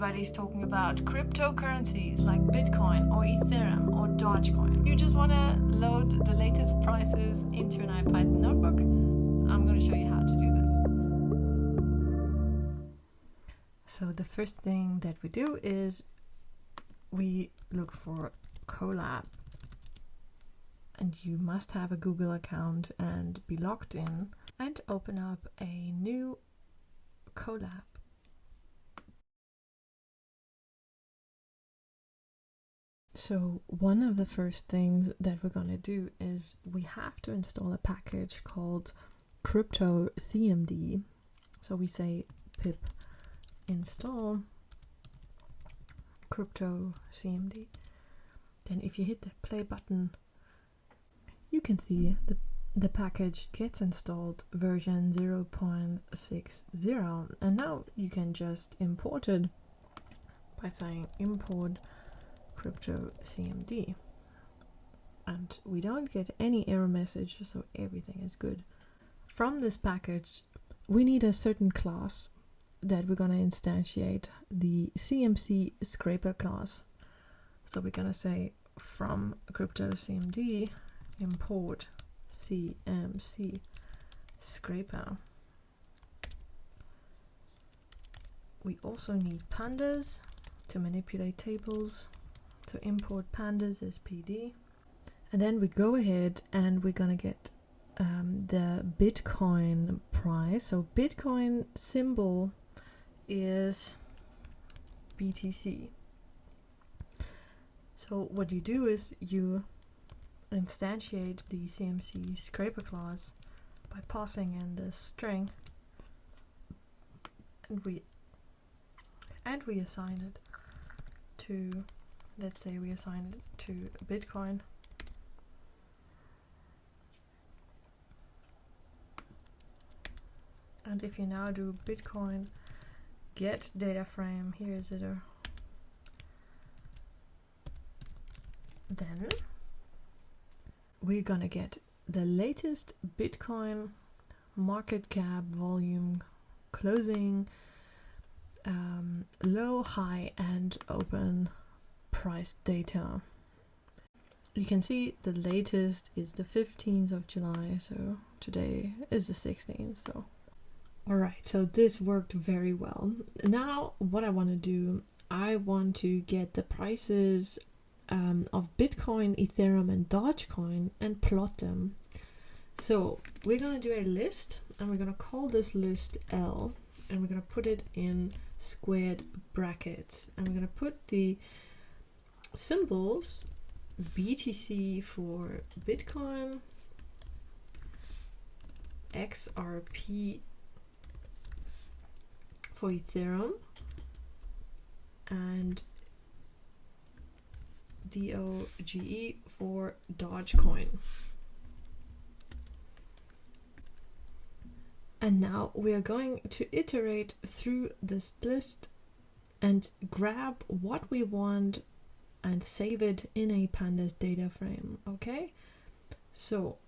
everybody's talking about cryptocurrencies like Bitcoin or Etherum or Dodgecoin. You just want to load the latest prices into an iPad notebook. I'm going to show you how to do this. So the first thing that we do is we look for Collab, and you must have a Google account and be logged in, and open up a new Collab. So one of the first things that we're going to do is we have to install a package called cryptocmd. So we say pip install cryptocmd. Then if you hit the play button, you can see the package gets installed, version 0.60, and now you can just import it by saying import cryptocmd, and we don't get any error message, so everything is good. From this package we need a certain class that we're going to instantiate, the CmcScraper class. So we're going to say from cryptocmd import CmcScraper. We also need pandas to manipulate tables, so import pandas as pd, and then we go ahead and we're gonna get the Bitcoin price. So Bitcoin symbol is BTC. So what you do is you instantiate the CmcScraper class by passing in this string, and we assign it to, let's say we assign it to Bitcoin. And if you now do Bitcoin get data frame, here is it, then we're gonna get the latest Bitcoin market cap, volume, closing, low, high, and open price data. You can see the latest is the 15th of July, so today is the 16th. So alright, so this worked very well. Now what I want to do, I want to get the prices of Bitcoin, Etherum, and Dodgecoin and plot them. So we're going to do a list, and we're going to call this list L, and we're going to put it in squared brackets, and we're going to put the symbols BTC for Bitcoin, XRP for Etherum, and DOGE for Dodgecoin. And now we are going to iterate through this list and grab what we want and save it in a pandas data frame. Okay, so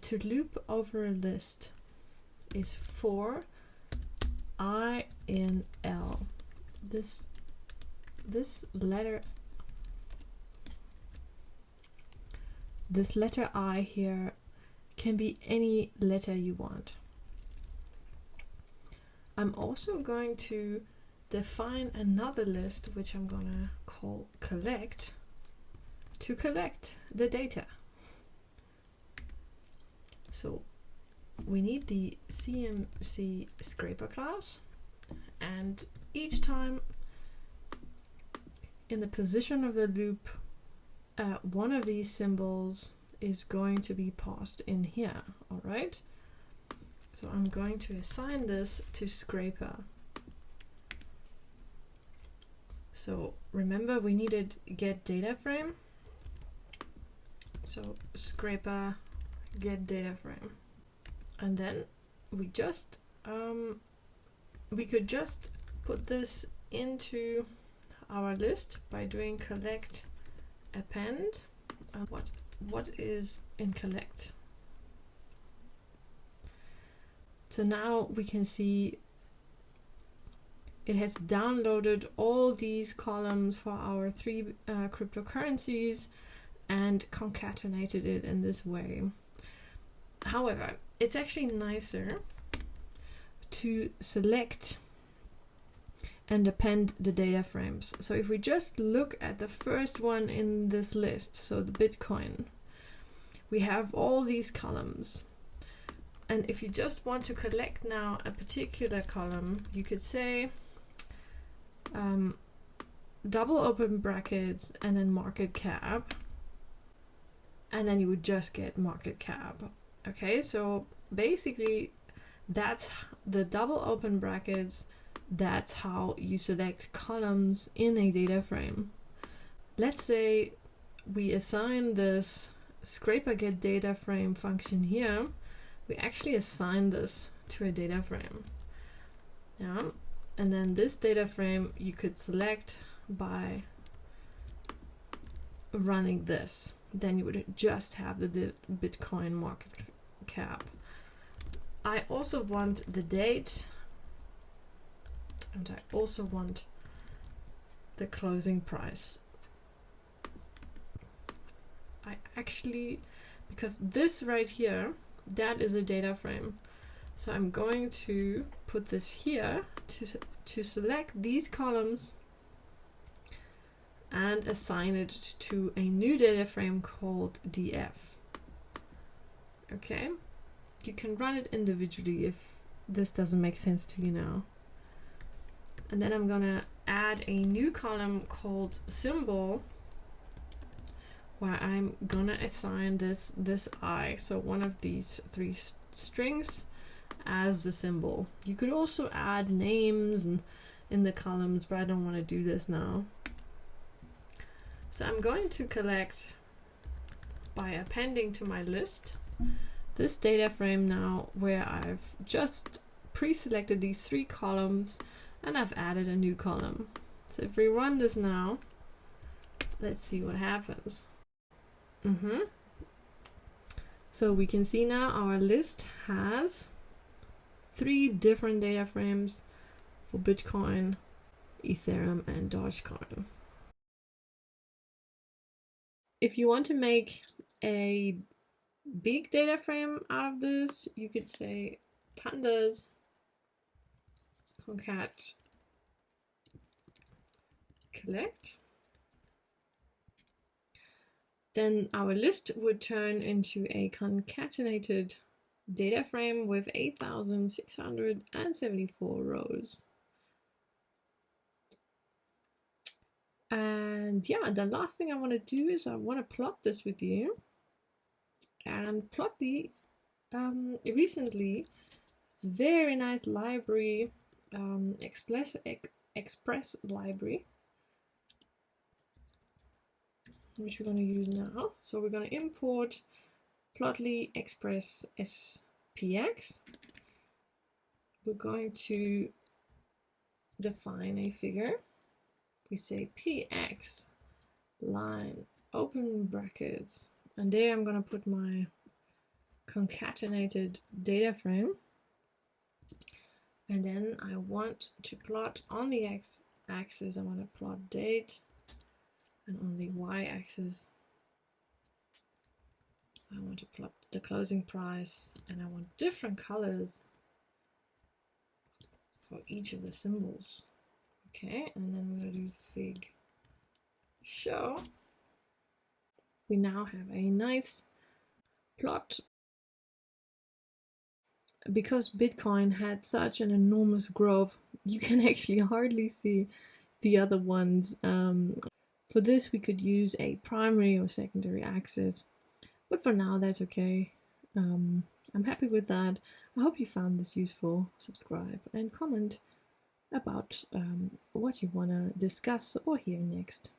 to loop over a list is for I in L. This letter I here can be any letter you want. I'm also going to define another list, which I'm gonna call collect, to collect the data. So we need the CmcScraper class, and each time in the position of the loop, one of these symbols is going to be passed in here. All right, so I'm going to assign this to Scraper. So remember, we needed get data frame, so Scraper get data frame, and then we just we could just put this into our list by doing collect.append. What is in collect? So now we can see it has downloaded all these columns for our 3 cryptocurrencies and concatenated it in this way. However, it's actually nicer to select and append the data frames. So if we just look at the first one in this list, so the Bitcoin, we have all these columns. And if you just want to collect now a particular column, you could say double open brackets and then market cap, and then you would just get market cap. Okay, so basically that's the double open brackets. That's how you select columns in a data frame. Let's say we assign this scraper get data frame function here. We actually assign this to a data frame. Yeah, and then this data frame you could select by running this. Then you would just have the Bitcoin market cap. I also want the date, and I also want the closing price. I actually, because this right here, that is a data frame. So I'm going to put this here to select these columns and assign it to a new data frame called df. Okay, you can run it individually if this doesn't make sense to you now. And then I'm gonna add a new column called symbol, where I'm gonna assign this I, so one of these 3 strings, as the symbol. You could also add names and in the columns, but I don't want to do this now. So I'm going to collect by appending to my list this data frame now, where I've just pre-selected these 3 columns and I've added a new column. So if we run this now, let's see what happens. So we can see now our list has 3 different data frames for Bitcoin, Ethereum, and Dodgecoin. If you want to make a big data frame out of this, you could say pandas concat collect. Then our list would turn into a concatenated data frame with 8,674 rows. And yeah, the last thing I want to do is I want to plot this with you. And Plotly recently, it's a very nice library, Express library, which we're going to use now. So we're going to import plotly.express SPX. We're going to define a figure. We say px.line, open brackets, and there I'm going to put my concatenated data frame. And then I want to plot on the x-axis, I want to plot date, and on the y-axis, I want to plot the closing price, and I want different colors for each of the symbols. Okay, and then we're going to do fig.show. We now have a nice plot. Because Bitcoin had such an enormous growth, you can actually hardly see the other ones. For this, we could use a primary or secondary axis, but for now, that's okay. I'm happy with that. I hope you found this useful. Subscribe and comment about what you want to discuss or hear next.